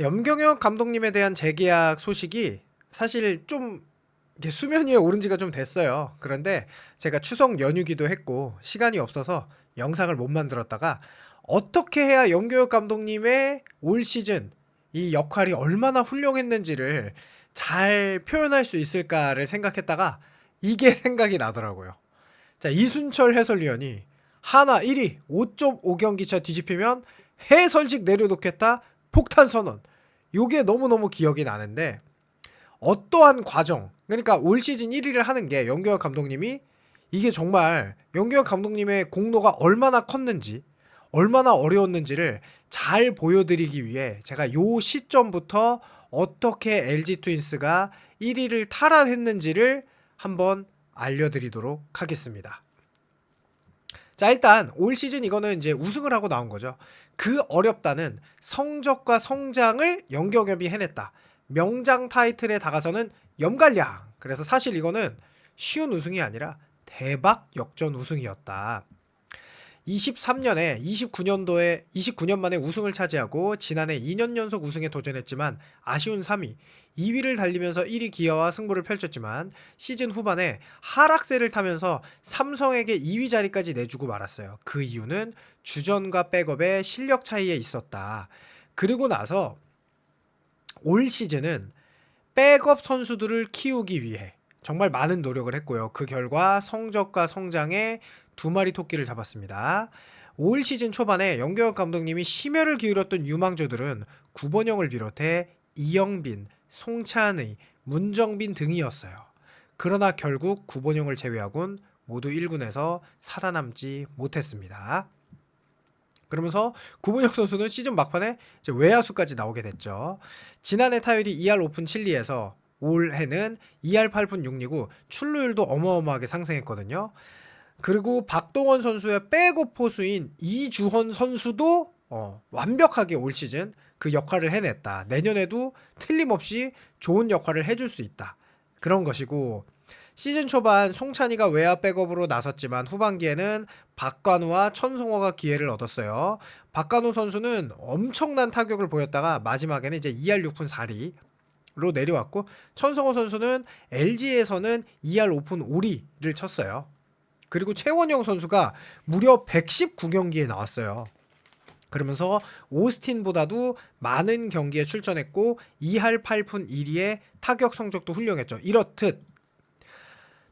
염경엽 감독님에 대한 재계약 소식이 사실 좀 이게 수면 위에 오른 지가 좀 됐어요. 그런데 제가 추석 연휴기도 했고 시간이 없어서 영상을 못 만들었다가 어떻게 해야 염경엽 감독님의 올 시즌 이 역할이 얼마나 훌륭했는지를 잘 표현할 수 있을까를 생각했다가 이게 생각이 나더라고요. 자, 이순철 해설위원이 하나 1위 5.5경기차 뒤집히면 해설직 내려놓겠다 폭탄 선언. 요게 너무너무 기억이 나는데 어떠한 과정, 그러니까 올 시즌 1위를 하는 게 염경엽 감독님이 이게 정말 염경엽 감독님의 공로가 얼마나 컸는지 얼마나 어려웠는지를 잘 보여드리기 위해 제가 요 시점부터 어떻게 LG 트윈스가 1위를 탈환했는지를 한번 알려드리도록 하겠습니다. 자, 일단 올 시즌 이거는 이제 우승을 하고 나온 거죠. 그 어렵다는 성적과 성장을 염경엽이 해냈다. 명장 타이틀에 다가서는 염갈량. 그래서 사실 이거는 쉬운 우승이 아니라 대박 역전 우승이었다. 23년에 29년 만에 우승을 차지하고 지난해 2년 연속 우승에 도전했지만 아쉬운 3위, 2위를 달리면서 1위 기아와 승부를 펼쳤지만 시즌 후반에 하락세를 타면서 삼성에게 2위 자리까지 내주고 말았어요. 그 이유는 주전과 백업의 실력 차이에 있었다. 그리고 나서 올 시즌은 백업 선수들을 키우기 위해 정말 많은 노력을 했고요. 그 결과 성적과 성장에 두 마리 토끼를 잡았습니다. 올 시즌 초반에 염경엽 감독님이 심혈을 기울였던 유망주들은 구본영을 비롯해 이영빈, 송찬의, 문정빈 등이었어요. 그러나 결국 구본영을 제외하곤 모두 1군에서 살아남지 못했습니다. 그러면서 구본영 선수는 시즌 막판에 이제 외야수까지 나오게 됐죠. 지난해 타율이 2할 5푼 7리에서 올해는 2할 8푼 6리고 출루율도 어마어마하게 상승했거든요. 그리고 박동원 선수의 백업 포수인 이주헌 선수도 완벽하게 올 시즌 그 역할을 해냈다. 내년에도 틀림없이 좋은 역할을 해줄 수 있다. 그런 것이고 시즌 초반 송찬이가 외야 백업으로 나섰지만 후반기에는 박관우와 천성호가 기회를 얻었어요. 박관우 선수는 엄청난 타격을 보였다가 마지막에는 이제 2할 6푼 4리로 내려왔고 천성호 선수는 LG에서는 2할 5푼 5리를 쳤어요. 그리고 최원영 선수가 무려 119경기에 나왔어요. 그러면서 오스틴보다도 많은 경기에 출전했고 2할 8푼 1리의 타격 성적도 훌륭했죠. 이렇듯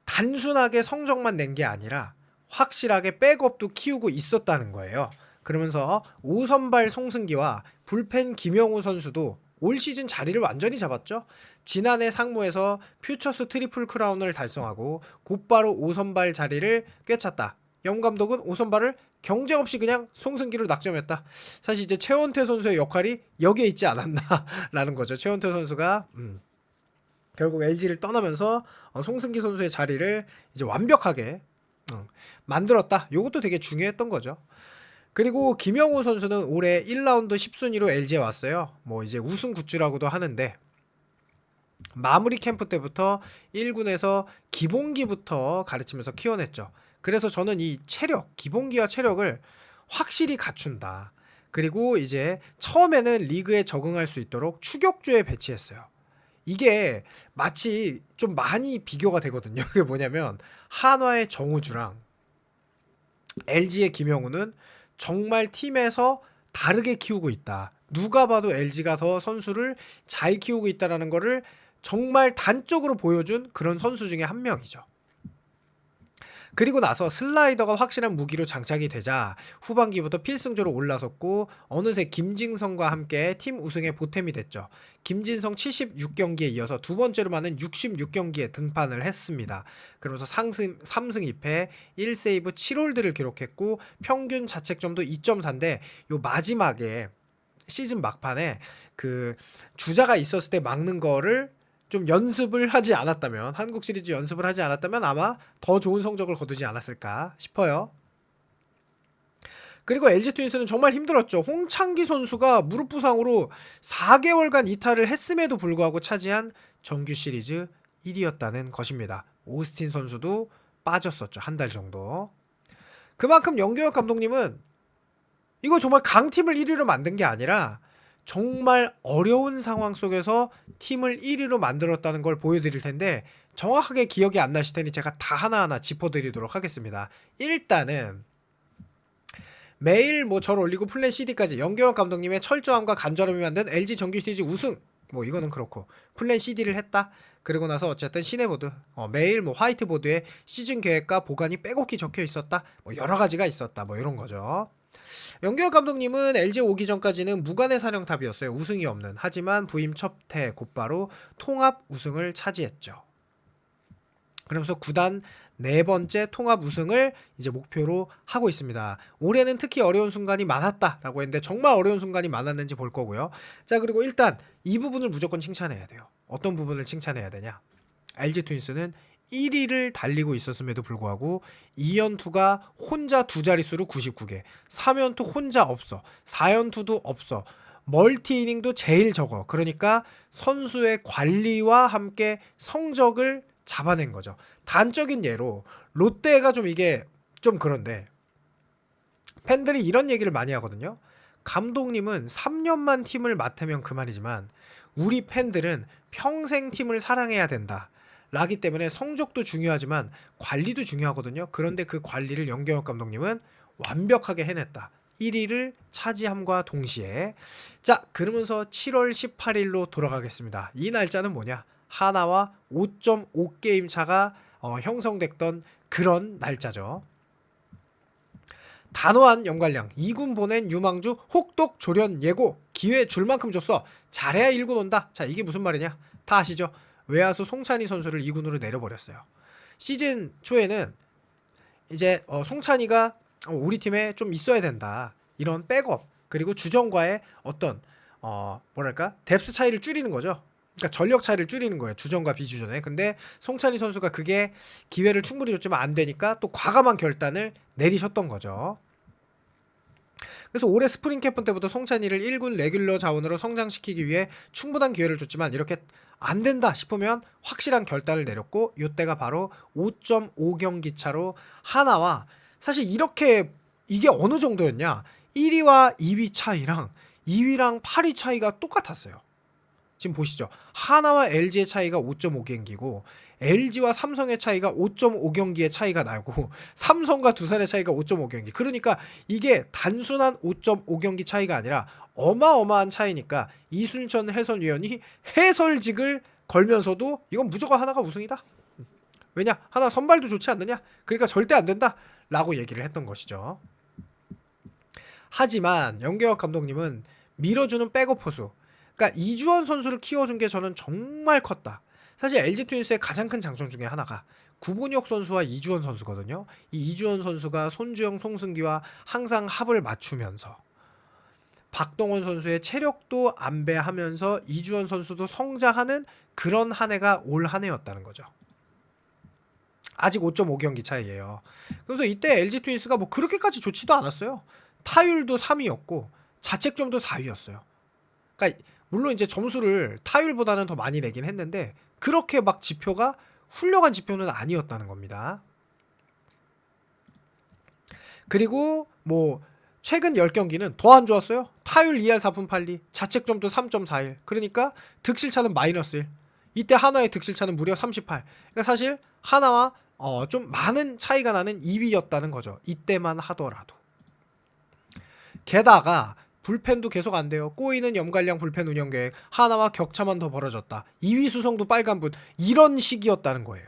단순하게 성적만 낸 게 아니라 확실하게 백업도 키우고 있었다는 거예요. 그러면서 5선발 송승기와 불펜 김영우 선수도 올 시즌 자리를 완전히 잡았죠. 지난해 상무에서 퓨처스 트리플 크라운을 달성하고 곧바로 5선발 자리를 꿰찼다. 영 감독은 5선발을 경쟁 없이 그냥 송승기로 낙점했다. 사실 이제 최원태 선수의 역할이 여기에 있지 않았나라는 거죠. 최원태 선수가 결국 LG를 떠나면서 송승기 선수의 자리를 이제 완벽하게 만들었다. 이것도 되게 중요했던 거죠. 그리고 김영우 선수는 올해 1라운드 10순위로 LG에 왔어요. 뭐 이제 우승 굿즈라고도 하는데 마무리 캠프 때부터 1군에서 기본기부터 가르치면서 키워냈죠. 그래서 저는 이 체력, 기본기와 체력을 확실히 갖춘다. 그리고 이제 처음에는 리그에 적응할 수 있도록 추격조에 배치했어요. 이게 마치 좀 많이 비교가 되거든요. 그게 뭐냐면 한화의 정우주랑 LG의 김영우는 정말 팀에서 다르게 키우고 있다. 누가 봐도 LG가 더 선수를 잘 키우고 있다는 거를 정말 단적으로 보여준 그런 선수 중에 한 명이죠. 그리고 나서 슬라이더가 확실한 무기로 장착이 되자 후반기부터 필승조로 올라섰고 어느새 김진성과 함께 팀 우승의 보탬이 됐죠. 김진성 76경기에 이어서 두 번째로 많은 66경기에 등판을 했습니다. 그러면서 3승 2패 1세이브 7홀드를 기록했고 평균 자책점도 2.4인데 요 마지막에 시즌 막판에 그 주자가 있었을 때 막는 거를 좀 연습을 하지 않았다면 한국 시리즈 연습을 하지 않았다면 아마 더 좋은 성적을 거두지 않았을까 싶어요. 그리고 LG 트윈스는 정말 힘들었죠. 홍창기 선수가 무릎 부상으로 4개월간 이탈을 했음에도 불구하고 차지한 정규 시리즈 1위였다는 것입니다. 오스틴 선수도 빠졌었죠. 한 달 정도. 그만큼 염경엽 감독님은 이거 정말 강팀을 1위로 만든 게 아니라 정말 어려운 상황 속에서 팀을 1위로 만들었다는 걸 보여드릴 텐데 정확하게 기억이 안 나실 테니 제가 다 하나하나 짚어드리도록 하겠습니다. 일단은 매일 뭐 절 올리고 플랜 CD까지 연경혁 감독님의 철저함과 간절함이 만든 LG 정규 시리즈 우승, 뭐 이거는 그렇고 플랜 CD를 했다. 그리고 나서 어쨌든 시내보드, 매일 뭐 화이트보드에 시즌 계획과 보관이 빼곡히 적혀 있었다. 뭐 여러 가지가 있었다. 뭐 이런 거죠. 연경혁 감독님은 LG 오기 전까지는 무관의 사령탑이었어요. 우승이 없는. 하지만 부임 첫 해 곧바로 통합 우승을 차지했죠. 그러면서 구단 네 번째 통합 우승을 이제 목표로 하고 있습니다. 올해는 특히 어려운 순간이 많았다라고 했는데 정말 어려운 순간이 많았는지 볼 거고요. 자, 그리고 일단 이 부분을 무조건 칭찬해야 돼요. 어떤 부분을 칭찬해야 되냐? LG 트윈스는 1위를 달리고 있었음에도 불구하고 2연투가 혼자 두 자릿수로 99개, 3연투 혼자 없어, 4연투도 없어, 멀티이닝도 제일 적어. 그러니까 선수의 관리와 함께 성적을 잡아낸 거죠. 단적인 예로 롯데가 좀 이게 좀 그런데 팬들이 이런 얘기를 많이 하거든요. 감독님은 3년만 팀을 맡으면 그만이지만 우리 팬들은 평생 팀을 사랑해야 된다. 라기 때문에 성적도 중요하지만 관리도 중요하거든요. 그런데 그 관리를 연경혁 감독님은 완벽하게 해냈다. 1위를 차지함과 동시에 자, 그러면서 7월 18일로 돌아가겠습니다. 이 날짜는 뭐냐? 하나와 5.5게임 차가 형성됐던 그런 날짜죠. 단호한 연관량 2군 보낸 유망주 혹독 조련 예고 기회 줄 만큼 줬어. 잘해야 1군 온다. 자, 이게 무슨 말이냐? 다 아시죠? 외야수 송찬희 선수를 2군으로 내려버렸어요. 시즌 초에는 이제 송찬희가 우리 팀에 좀 있어야 된다. 이런 백업 그리고 주전과의 어떤 뭐랄까 뎁스 차이를 줄이는 거죠. 그러니까 전력 차이를 줄이는 거예요. 주전과 비주전에. 근데 송찬희 선수가 그게 기회를 충분히 줬지만 안 되니까 또 과감한 결단을 내리셨던 거죠. 그래서 올해 스프링 캠프 때부터 송찬희를 1군 레귤러 자원으로 성장시키기 위해 충분한 기회를 줬지만 이렇게 안 된다 싶으면 확실한 결단을 내렸고 이때가 바로 5.5경기 차로 하나와 사실 이렇게 이게 어느 정도였냐? 1위와 2위 차이랑 2위랑 8위 차이가 똑같았어요. 지금 보시죠. 하나와 LG의 차이가 5.5경기고 LG와 삼성의 차이가 5.5경기의 차이가 나고 삼성과 두산의 차이가 5.5경기. 그러니까 이게 단순한 5.5경기 차이가 아니라 어마어마한 차이니까 이순천 해설위원이 해설직을 걸면서도 이건 무조건 하나가 우승이다. 왜냐? 하나 선발도 좋지 않느냐? 그러니까 절대 안 된다. 라고 얘기를 했던 것이죠. 하지만 연경혁 감독님은 밀어주는 백업 포수 그러니까 이주원 선수를 키워준 게 저는 정말 컸다. 사실 LG 트윈스의 가장 큰 장점 중에 하나가 구본혁 선수와 이주원 선수거든요. 이 이주원 선수가 손주영, 송승기와 항상 합을 맞추면서 박동원 선수의 체력도 안배하면서 이주원 선수도 성장하는 그런 한 해가 올 한 해였다는 거죠. 아직 5.5경기 차이예요. 그래서 이때 LG 트윈스가 뭐 그렇게까지 좋지도 않았어요. 타율도 3위였고 자책점도 4위였어요. 그러니까 물론 이제 점수를 타율보다는 더 많이 내긴 했는데 그렇게 막 지표가 훌륭한 지표는 아니었다는 겁니다. 그리고 뭐 최근 10경기는 더 안 좋았어요. 타율 2할 4푼 8리, 자책점도 3.41. 그러니까 득실차는 마이너스 1. 이때 하나의 득실차는 무려 38. 그러니까 사실 하나와 좀 많은 차이가 나는 2위였다는 거죠. 이때만 하더라도. 게다가 불펜도 계속 안 돼요. 꼬이는 염관량 불펜 운영 계획. 하나와 격차만 더 벌어졌다. 2위 수성도 빨간불. 이런 식이었다는 거예요.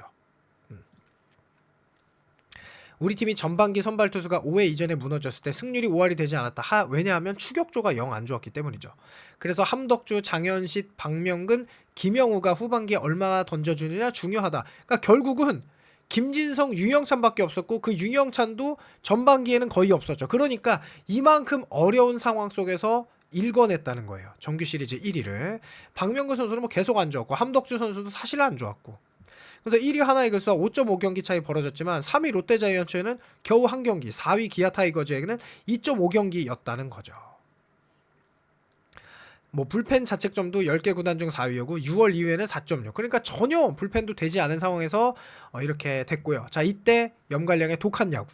우리 팀이 전반기 선발 투수가 5회 이전에 무너졌을 때 승률이 5할이 되지 않았다. 왜냐하면 추격조가 영 안 좋았기 때문이죠. 그래서 함덕주, 장현식, 박명근, 김영우가 후반기에 얼마나 던져주느냐 중요하다. 그러니까 결국은 김진성, 유영찬밖에 없었고 그 유영찬도 전반기에는 거의 없었죠. 그러니까 이만큼 어려운 상황 속에서 일궈냈다는 거예요. 정규 시리즈 1위를. 박명근 선수는 뭐 계속 안 좋았고 함덕주 선수도 사실 안 좋았고. 그래서 1위 하나 이글스와 5.5경기 차이 벌어졌지만 3위 롯데자이언츠에는 겨우 한 경기, 4위 기아 타이거즈에게는 2.5경기였다는 거죠. 뭐 불펜 자책점도 10개 구단 중 4위였고 6월 이후에는 4.6. 그러니까 전혀 불펜도 되지 않은 상황에서 이렇게 됐고요. 자, 이때 염관량의 독한 야구.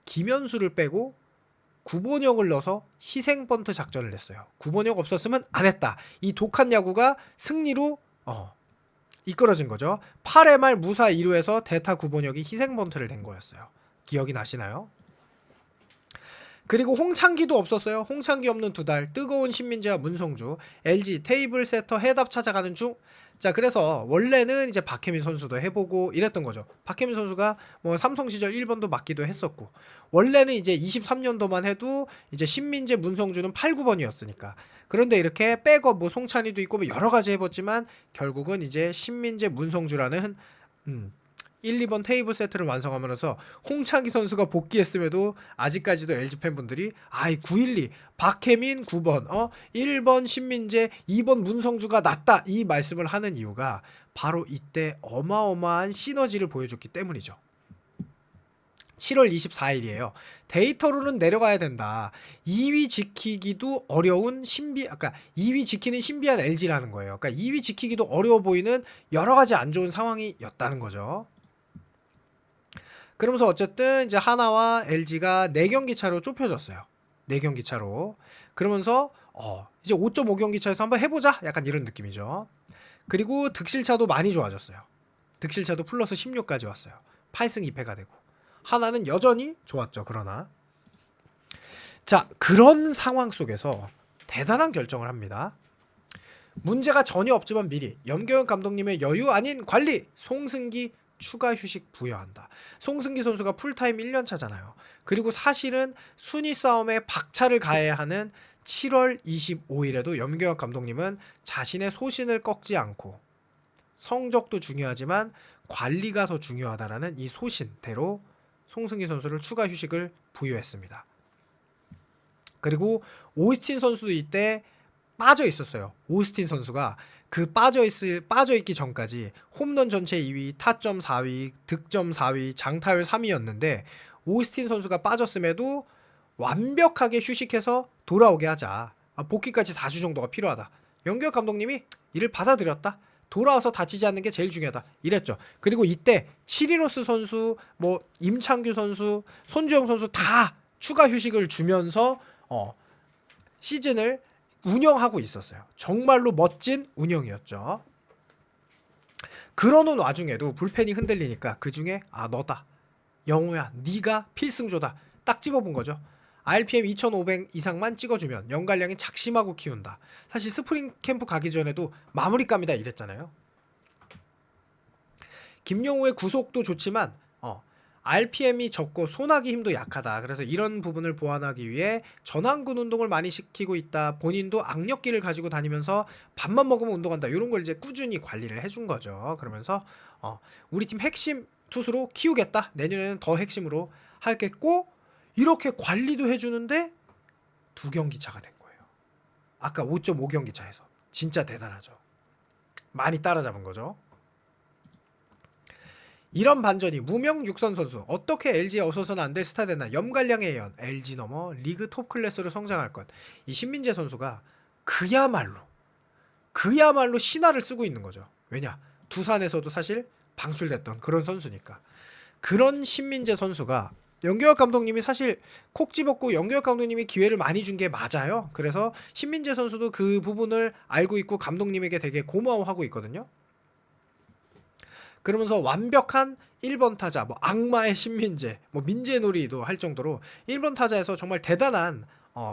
김현수를 빼고 구본혁을 넣어서 희생 번트 작전을 냈어요. 구본혁 없었으면 안 했다. 이 독한 야구가 승리로 이끌어진 거죠. 8회 말 무사 2루에서 대타 구본혁이 희생 번트를 낸 거였어요. 기억이 나시나요? 그리고 홍창기도 없었어요. 홍창기 없는 2달, 뜨거운 신민재와 문성주, LG 테이블 세터 해답 찾아가는 중. 자, 그래서 원래는 이제 박혜민 선수도 해보고 이랬던 거죠. 박혜민 선수가 뭐 삼성 시절 1번도 맡기도 했었고, 원래는 이제 23년도만 해도 이제 신민재, 문성주는 8, 9번이었으니까. 그런데 이렇게 백업 뭐 송찬이도 있고 뭐 여러 가지 해봤지만 결국은 이제 신민재, 문성주라는 1, 2번 테이블 세트를 완성하면서 홍창기 선수가 복귀했음에도 아직까지도 LG 팬분들이 912 박혜민 9번 1번 신민재 2번 문성주가 낫다 이 말씀을 하는 이유가 바로 이때 어마어마한 시너지를 보여줬기 때문이죠. 7월 24일이에요. 데이터로는 내려가야 된다. 2위 지키기도 어려운 2위 지키는 신비한 LG라는 거예요. 그러니까 2위 지키기도 어려워 보이는 여러 가지 안 좋은 상황이었다는 거죠. 그러면서 어쨌든 이제 하나와 LG가 4경기 차로 좁혀졌어요. 4경기 차로. 그러면서 이제 5.5경기 차에서 한번 해보자 약간 이런 느낌이죠. 그리고 득실차도 많이 좋아졌어요. 득실차도 플러스 16까지 왔어요. 8승 2패가 되고. 하나는 여전히 좋았죠. 그러나 자, 그런 상황 속에서 대단한 결정을 합니다. 문제가 전혀 없지만 미리 염경엽 감독님의 여유 아닌 관리, 송승기 추가 휴식 부여한다. 송승기 선수가 풀타임 1년 차잖아요. 그리고 사실은 순위 싸움에 박차를 가해야 하는 7월 25일에도 염경엽 감독님은 자신의 소신을 꺾지 않고 성적도 중요하지만 관리가 더 중요하다라는 이 소신대로 송승기 선수를 추가 휴식을 부여했습니다. 그리고 오스틴 선수도 이때 빠져 있었어요. 오스틴 선수가 그 빠져있기 전까지 홈런 전체 2위, 타점 4위, 득점 4위, 장타율 3위였는데 오스틴 선수가 빠졌음에도 완벽하게 휴식해서 돌아오게 하자. 복귀까지 4주 정도가 필요하다. 염경엽 감독님이 이를 받아들였다. 돌아와서 다치지 않는 게 제일 중요하다. 이랬죠. 그리고 이때 치리노스 선수, 뭐 임창규 선수, 손주영 선수 다 추가 휴식을 주면서 시즌을 운영하고 있었어요. 정말로 멋진 운영이었죠. 그러는 와중에도 불펜이 흔들리니까 그중에 너다. 영호야, 네가 필승조다. 딱 집어본 거죠. RPM 2500 이상만 찍어주면 연갈량이 작심하고 키운다. 사실 스프링 캠프 가기 전에도 마무리감이다 이랬잖아요. 김영우의 구속도 좋지만 RPM이 적고 손아귀 힘도 약하다. 그래서 이런 부분을 보완하기 위해 전완근 운동을 많이 시키고 있다. 본인도 악력기를 가지고 다니면서 밥만 먹으면 운동한다. 이런 걸 이제 꾸준히 관리를 해준 거죠. 그러면서 우리 팀 핵심 투수로 키우겠다. 내년에는 더 핵심으로 하겠고 이렇게 관리도 해주는데 2경기 차가 된 거예요. 아까 5.5경기 차에서. 진짜 대단하죠. 많이 따라잡은 거죠. 이런 반전이 무명 육선 선수 어떻게 LG에 없어서는 안 될 스타 됐나. 염갈량의 예언 LG 넘어 리그 톱 클래스로 성장할 것. 이 신민재 선수가 그야말로 신화를 쓰고 있는 거죠. 왜냐 두산에서도 사실 방출됐던 그런 선수니까. 그런 신민재 선수가 염경엽 감독님이 사실 콕 집었고 염경엽 감독님이 기회를 많이 준 게 맞아요. 그래서 신민재 선수도 그 부분을 알고 있고 감독님에게 되게 고마워하고 있거든요. 그러면서 완벽한 1번 타자, 뭐 악마의 신민재, 뭐 민재놀이도 할 정도로 1번 타자에서 정말 대단한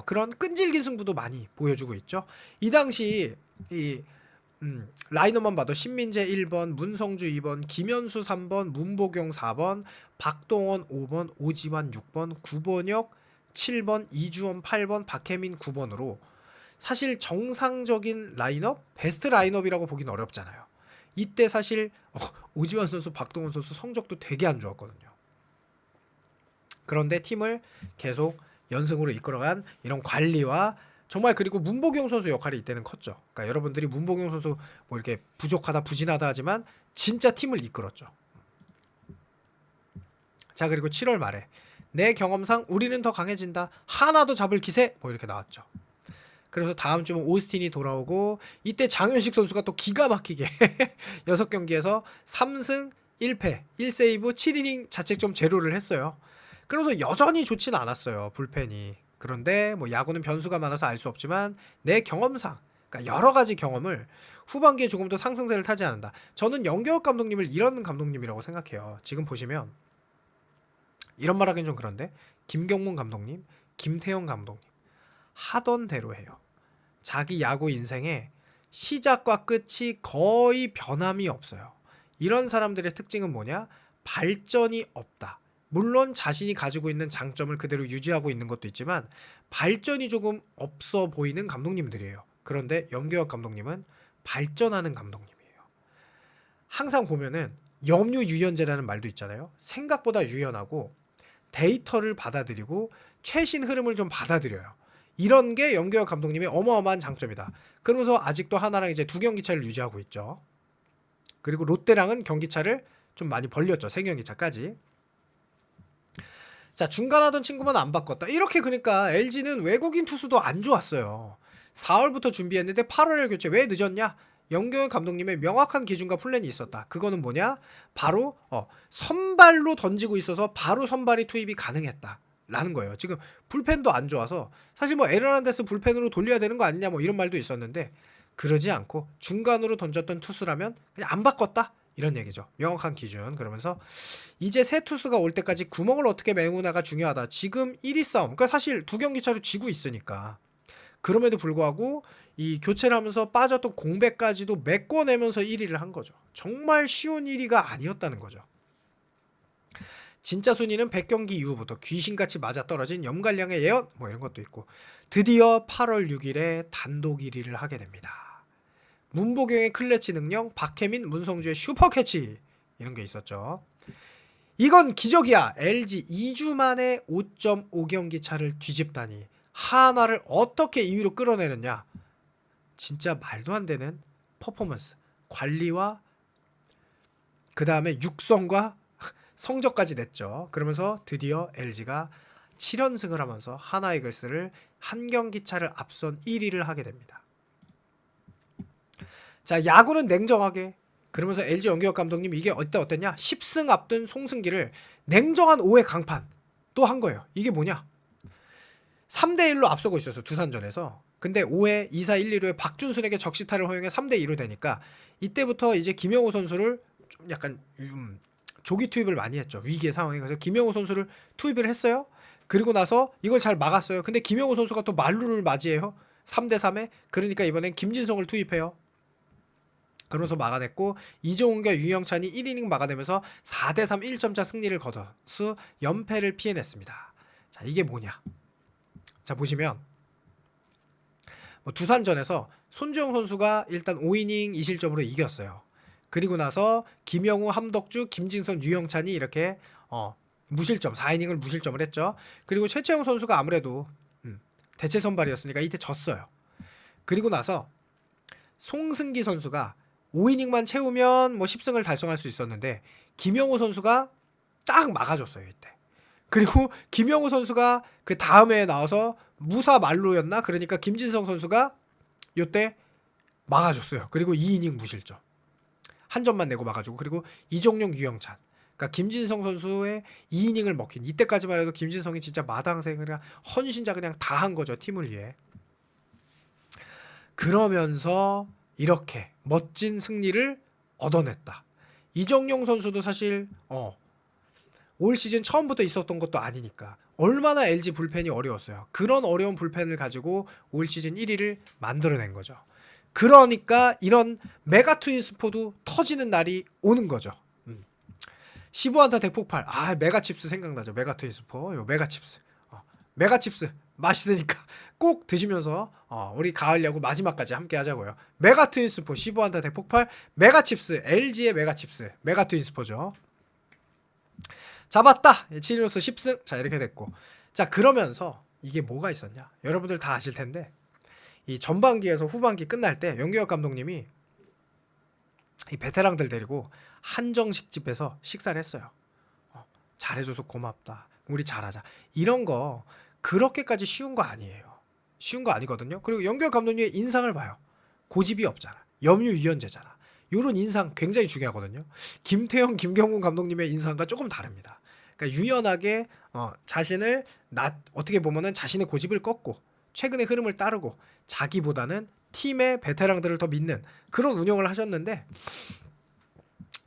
그런 끈질긴 승부도 많이 보여주고 있죠. 이 당시 이 라인업만 봐도 신민재 1번, 문성주 2번, 김현수 3번, 문보경 4번, 박동원 5번, 오지환 6번, 구본혁 7번, 이주원 8번, 박혜민 9번으로 사실 정상적인 라인업, 베스트 라인업이라고 보긴 어렵잖아요. 이때 사실 오지환 선수, 박동원 선수 성적도 되게 안 좋았거든요. 그런데 팀을 계속 연승으로 이끌어간 이런 관리와 정말 그리고 문보경 선수 역할이 이때는 컸죠. 그러니까 여러분들이 문보경 선수 뭐 이렇게 부족하다, 부진하다 하지만 진짜 팀을 이끌었죠. 자, 그리고 7월 말에 내 경험상 우리는 더 강해진다. 하나도 잡을 기세 뭐 이렇게 나왔죠. 그래서 다음 주면 오스틴이 돌아오고 이때 장현식 선수가 또 기가 막히게 6경기에서 3승 1패 1세이브 7이닝 자책점 제로를 했어요. 그래서 여전히 좋진 않았어요. 불펜이. 그런데 뭐 야구는 변수가 많아서 알 수 없지만 내 경험상, 그러니까 여러 가지 경험을 후반기에 조금 더 상승세를 타지 않는다. 저는 영규혁 감독님을 이런 감독님이라고 생각해요. 지금 보시면 이런 말하기는 좀 그런데 김경문 감독님, 김태형 감독님 하던 대로 해요. 자기 야구 인생에 시작과 끝이 거의 변함이 없어요. 이런 사람들의 특징은 뭐냐? 발전이 없다. 물론 자신이 가지고 있는 장점을 그대로 유지하고 있는 것도 있지만 발전이 조금 없어 보이는 감독님들이에요. 그런데 염규혁 감독님은 발전하는 감독님이에요. 항상 보면은 염유유연제라는 말도 있잖아요. 생각보다 유연하고 데이터를 받아들이고 최신 흐름을 좀 받아들여요. 이런 게 염규혁 감독님의 어마어마한 장점이다. 그러면서 아직도 하나랑 이제 2경기 차를 유지하고 있죠. 그리고 롯데랑은 경기 차를 좀 많이 벌렸죠. 3경기 차까지. 자, 중간 하던 친구만 안 바꿨다. 이렇게 그러니까 LG는 외국인 투수도 안 좋았어요. 4월부터 준비했는데 8월에 교체. 왜 늦었냐? 염규혁 감독님의 명확한 기준과 플랜이 있었다. 그거는 뭐냐? 바로 선발로 던지고 있어서 바로 선발이 투입이 가능했다. 라는 거예요. 지금 불펜도 안 좋아서 사실 뭐 에르난데스 불펜으로 돌려야 되는 거 아니냐 뭐 이런 말도 있었는데 그러지 않고 중간으로 던졌던 투수라면 그냥 안 바꿨다. 이런 얘기죠. 명확한 기준. 그러면서 이제 새 투수가 올 때까지 구멍을 어떻게 메우나가 중요하다. 지금 1위 싸움. 그러니까 사실 2경기 차로 지고 있으니까. 그럼에도 불구하고 이 교체를 하면서 빠졌던 공백까지도 메꿔내면서 1위를 한 거죠. 정말 쉬운 1위가 아니었다는 거죠. 진짜 순위는 100경기 이후부터 귀신같이 맞아떨어진 염갈량의 예언 뭐 이런 것도 있고 드디어 8월 6일에 단독 1위를 하게 됩니다. 문보경의 클래치 능력, 박혜민, 문성주의 슈퍼캐치 이런 게 있었죠. 이건 기적이야. LG 2주 만에 5.5경기 차를 뒤집다니 한화를 어떻게 2위로 끌어내느냐. 진짜 말도 안 되는 퍼포먼스, 관리와 그 다음에 육성과 성적까지 냈죠. 그러면서 드디어 LG가 7연승을 하면서 하나이글스를 한 경기 차를 앞선 1위를 하게 됩니다. 자, 야구는 냉정하게. 그러면서 LG 염규혁 감독님 이게 어땠냐? 10승 앞둔 송승기를 냉정한 5회 강판 또 한 거예요. 이게 뭐냐? 3대1로 앞서고 있었어. 두산전에서. 근데 5회 2사 1, 2루에 박준순에게 적시타를 허용해 3대2로 되니까 이때부터 이제 김영호 선수를 좀 약간 조기 투입을 많이 했죠. 위기의 상황에. 그래서 김영호 선수를 투입을 했어요. 그리고 나서 이걸 잘 막았어요. 근데 김영호 선수가 또 만루를 맞이해요. 3대3에. 그러니까 이번엔 김진성을 투입해요. 그러면서 막아냈고 이종훈과 유영찬이 1이닝 막아내면서 4대3 1점차 승리를 거둬서 연패를 피해냈습니다. 자, 이게 뭐냐? 자, 보시면 두산전에서 손주영 선수가 일단 5이닝 2실점으로 이겼어요. 그리고 나서 김영우, 함덕주, 김진선, 유영찬이 이렇게 무실점 4이닝을 무실점을 했죠. 그리고 최채영 선수가 아무래도 대체 선발이었으니까 이때 졌어요. 그리고 나서 송승기 선수가 5이닝만 채우면 뭐 10승을 달성할 수 있었는데 김영우 선수가 딱 막아줬어요 이때. 그리고 김영우 선수가 그 다음에 나와서 무사 만루였나? 그러니까 김진성 선수가 이때 막아줬어요. 그리고 2이닝 무실점. 한 점만 내고 막아주고 그리고 이종용, 유영찬. 그러니까 김진성 선수의 2이닝을 먹힌 이때까지만 해도 김진성이 진짜 마당생을 그냥 헌신자 그냥 다 한 거죠. 팀을 위해. 그러면서 이렇게 멋진 승리를 얻어냈다. 이정용 선수도 사실 올 시즌 처음부터 있었던 것도 아니니까 얼마나 LG 불펜이 어려웠어요. 그런 어려운 불펜을 가지고 올 시즌 1위를 만들어낸 거죠. 그러니까 이런 메가 트윈스포도 터지는 날이 오는 거죠. 15안타 대폭발. 아, 메가칩스 생각나죠. 메가 트윈스포. 요 메가칩스. 메가칩스 맛있으니까 꼭 드시면서 우리 가을 야구 마지막까지 함께 하자고요. 메가 트윈스포 15안타 대폭발. 메가칩스. LG의 메가칩스. 메가 트윈스포죠. 잡았다. 7이노스 10승. 자, 이렇게 됐고. 자, 그러면서 이게 뭐가 있었냐? 여러분들 다 아실 텐데 이 전반기에서 후반기 끝날 때 염규혁 감독님이 이 베테랑들 데리고 한정식 집에서 식사를 했어요. 잘해줘서 고맙다. 우리 잘하자. 이런 거 그렇게까지 쉬운 거 아니에요. 쉬운 거 아니거든요. 그리고 염규혁 감독님의 인상을 봐요. 고집이 없잖아. 염유유연제잖아. 이런 인상 굉장히 중요하거든요. 김태형, 김경훈 감독님의 인상과 조금 다릅니다. 그러니까 유연하게 자신을 어떻게 보면은 자신의 고집을 꺾고 최근의 흐름을 따르고 자기보다는 팀의 베테랑들을 더 믿는 그런 운영을 하셨는데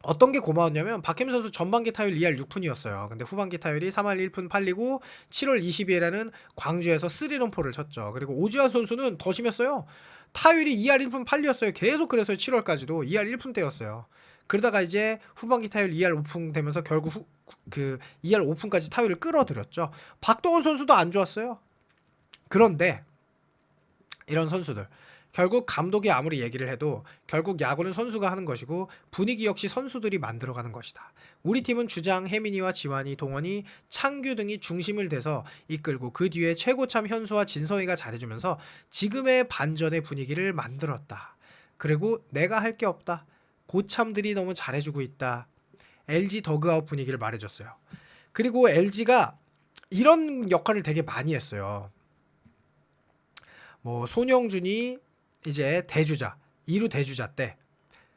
어떤 게 고마웠냐면 박혜민 선수 전반기 타율 2할 6푼이었어요. 근데 후반기 타율이 3할 1푼 8리고 7월 20일에는 광주에서 3런포를 쳤죠. 그리고 오지환 선수는 더 심했어요. 타율이 2할 1푼 8리였어요. 계속 그래서 7월까지도 2할 1푼대였어요. 그러다가 이제 후반기 타율 2할 5푼 되면서 결국 그 2할 5푼까지 타율을 끌어들였죠. 박동원 선수도 안 좋았어요. 그런데 이런 선수들 결국 감독이 아무리 얘기를 해도 결국 야구는 선수가 하는 것이고 분위기 역시 선수들이 만들어가는 것이다. 우리 팀은 주장 혜민이와 지환이, 동원이, 창규 등이 중심을 대서 이끌고 그 뒤에 최고참 현수와 진성이가 잘해주면서 지금의 반전의 분위기를 만들었다. 그리고 내가 할 게 없다. 고참들이 너무 잘해주고 있다. LG 더그아웃 분위기를 말해줬어요. 그리고 LG가 이런 역할을 되게 많이 했어요. 뭐 손영준이 이제 대주자 2루 대주자 때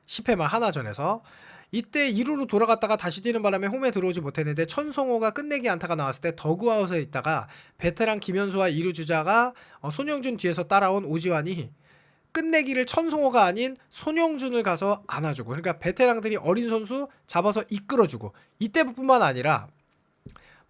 10회 말 하나전에서 이때 2루로 돌아갔다가 다시 뛰는 바람에 홈에 들어오지 못했는데 천성호가 끝내기 안타가 나왔을 때 더그아웃에 있다가 베테랑 김현수와 2루 주자가 손영준 뒤에서 따라온 오지환이 끝내기를 천성호가 아닌 손영준을 가서 안아주고 그러니까 베테랑들이 어린 선수 잡아서 이끌어주고 이때뿐만 아니라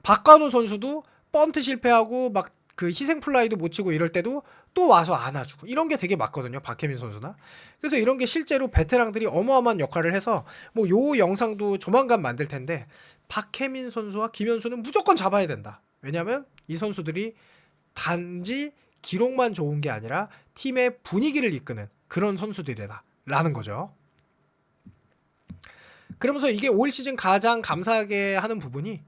박관우 선수도 번트 실패하고 막 그 희생 플라이도 못 치고 이럴 때도 또 와서 안아주고 이런 게 되게 많거든요. 박혜민 선수나. 그래서 이런 게 실제로 베테랑들이 어마어마한 역할을 해서 뭐 요 영상도 조만간 만들 텐데 박혜민 선수와 김현수는 무조건 잡아야 된다. 왜냐하면 이 선수들이 단지 기록만 좋은 게 아니라 팀의 분위기를 이끄는 그런 선수들이다 라는 거죠. 그러면서 이게 올 시즌 가장 감사하게 하는 부분이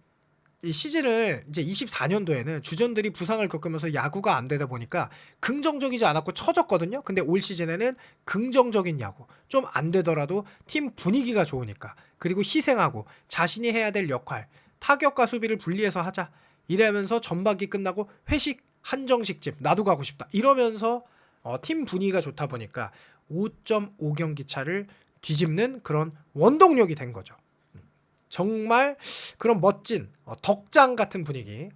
이 시즌을 이제 24년도에는 주전들이 부상을 겪으면서 야구가 안 되다 보니까 긍정적이지 않았고 처졌거든요. 근데 올 시즌에는 긍정적인 야구, 좀 안 되더라도 팀 분위기가 좋으니까 그리고 희생하고 자신이 해야 될 역할, 타격과 수비를 분리해서 하자 이러면서 전반기 끝나고 회식 한정식집 나도 가고 싶다 이러면서 팀 분위기가 좋다 보니까 5.5경기 차를 뒤집는 그런 원동력이 된 거죠. 정말 그런 멋진 덕장 같은 분위기.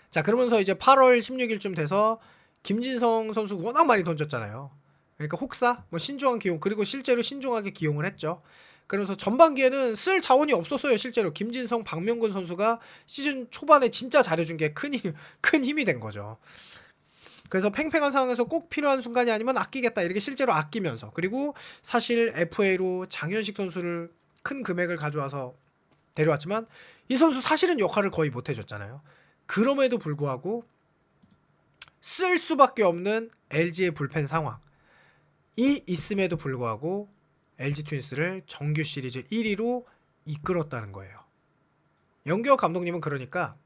자, 그러면서 이제 8월 16일쯤 돼서 김진성 선수 워낙 많이 던졌잖아요. 그러니까 혹사, 뭐 신중한 기용, 그리고 실제로 신중하게 기용을 했죠. 그래서 전반기에는 쓸 자원이 없었어요. 실제로 김진성, 박명근 선수가 시즌 초반에 진짜 잘해준 게 큰 힘이 된 거죠. 그래서 팽팽한 상황에서 꼭 필요한 순간이 아니면 아끼겠다 이렇게 실제로 아끼면서 그리고 사실 FA로 장현식 선수를 큰 금액을 가져와서 데려왔지만 이 선수 사실은 역할을 거의 못 해줬잖아요. 그럼에도 불구하고 쓸 수밖에 없는 LG의 불펜 상황이 있음에도 불구하고 LG 트윈스를 정규 시리즈 1위로 이끌었다는 거예요. 영규혁 감독님은 그러니까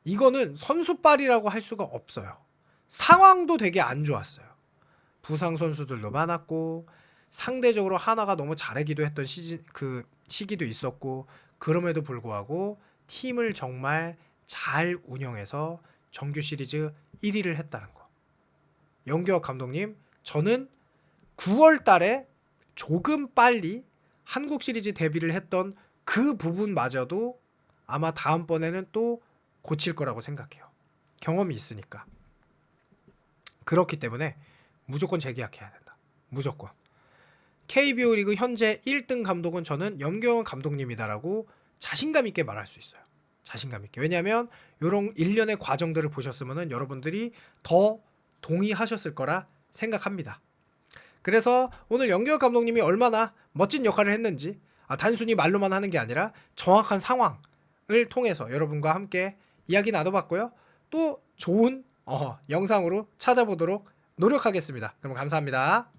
이거는 선수빨이라고 할 수가 없어요. 상황도 되게 안 좋았어요. 부상 선수들도 많았고 상대적으로 하나가 너무 잘하기도 했던 시기도 있었고 그럼에도 불구하고 팀을 정말 잘 운영해서 정규 시리즈 1위를 했다는 거. 영규혁 감독님, 저는 9월 달에 조금 빨리 한국 시리즈 데뷔를 했던 그 부분마저도 아마 다음번에는 또 고칠 거라고 생각해요. 경험이 있으니까. 그렇기 때문에 무조건 재계약해야 된다. 무조건. KBO 리그 현재 1등 감독은 저는 염경원 감독님이다라고 자신감 있게 말할 수 있어요. 자신감 있게. 왜냐하면 이런 일련의 과정들을 보셨으면 여러분들이 더 동의하셨을 거라 생각합니다. 그래서 오늘 염경원 감독님이 얼마나 멋진 역할을 했는지 단순히 말로만 하는 게 아니라 정확한 상황을 통해서 여러분과 함께 이야기 나눠봤고요. 또 좋은 영상으로 찾아보도록 노력하겠습니다. 그럼 감사합니다.